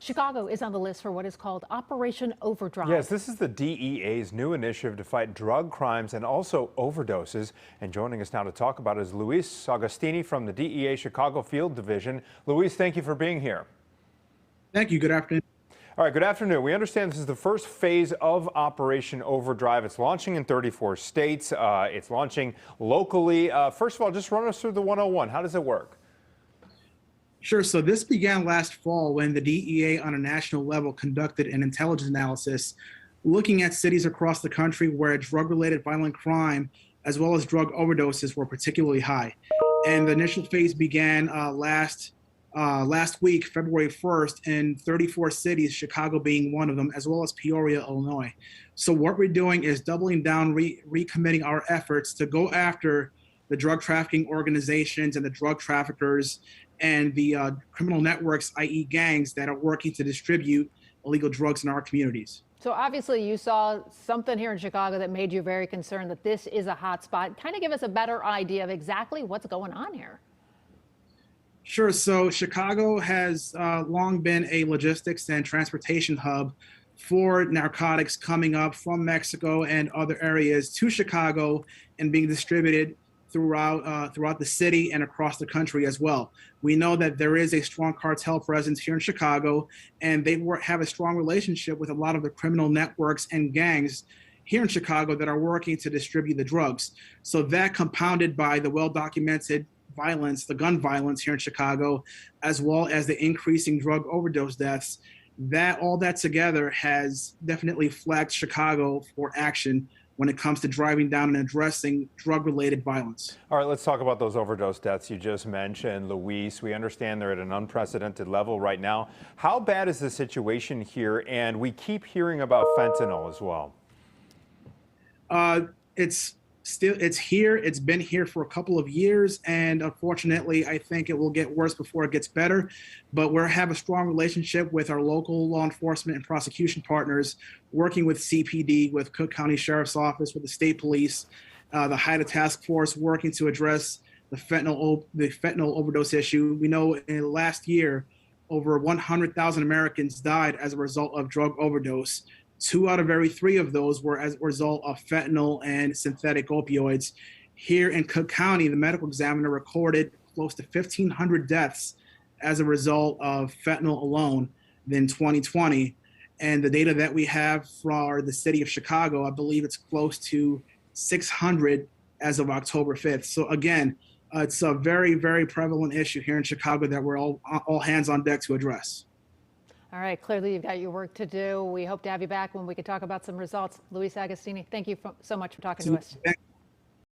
Chicago is on the list for what is called Operation Overdrive. Yes, this is the DEA's new initiative to fight drug crimes and also overdoses. And joining us now to talk about it is Luis Agostini from the DEA Chicago Field Division. Luis, thank you for being here. Thank you. Good afternoon. All right, good afternoon. We understand this is the first phase of Operation Overdrive. It's launching in 34 states. It's launching locally. First of all, just run us through the 101. How does it work? Sure. So this began last fall when the DEA on a national level conducted an intelligence analysis looking at cities across the country where drug-related violent crime as well as drug overdoses were particularly high. And the initial phase began last week, February 1st, in 34 cities, Chicago being one of them, as well as Peoria, Illinois. So what we're doing is doubling down, recommitting our efforts to go after the drug trafficking organizations and the drug traffickers and the criminal networks, i.e. gangs, that are working to distribute illegal drugs in our communities. So obviously you saw something here in Chicago that made you very concerned that this is a hot spot. Kind of give us a better idea of exactly what's going on here. Sure. So Chicago has long been a logistics and transportation hub for narcotics coming up from Mexico and other areas to Chicago and being distributed throughout the city and across the country as well. We know that there is a strong cartel presence here in Chicago, and they have a strong relationship with a lot of the criminal networks and gangs here in Chicago that are working to distribute the drugs. So that, compounded by the well-documented violence, the gun violence here in Chicago, as well as the increasing drug overdose deaths, all that together has definitely flagged Chicago for action when it comes to driving down and addressing drug-related violence. All right, let's talk about those overdose deaths you just mentioned, Luis. We understand they're at an unprecedented level right now. How bad is the situation here? And we keep hearing about fentanyl as well. It's here. It's been here for a couple of years, and unfortunately, I think it will get worse before it gets better. But we have a strong relationship with our local law enforcement and prosecution partners, working with CPD, with Cook County Sheriff's Office, with the state police, the HIDTA task force, working to address the fentanyl overdose issue. We know in the last year, over 100,000 Americans died as a result of drug overdose. 2 out of every 3 of those were as a result of fentanyl and synthetic opioids. Here in Cook County, the medical examiner recorded close to 1,500 deaths as a result of fentanyl alone in 2020. And the data that we have for the city of Chicago, I believe it's close to 600 as of October 5th. So again, it's a very, very prevalent issue here in Chicago that we're all hands on deck to address. All right, clearly you've got your work to do. We hope to have you back when we can talk about some results. Luis Agostini, thank you so much for talking to us.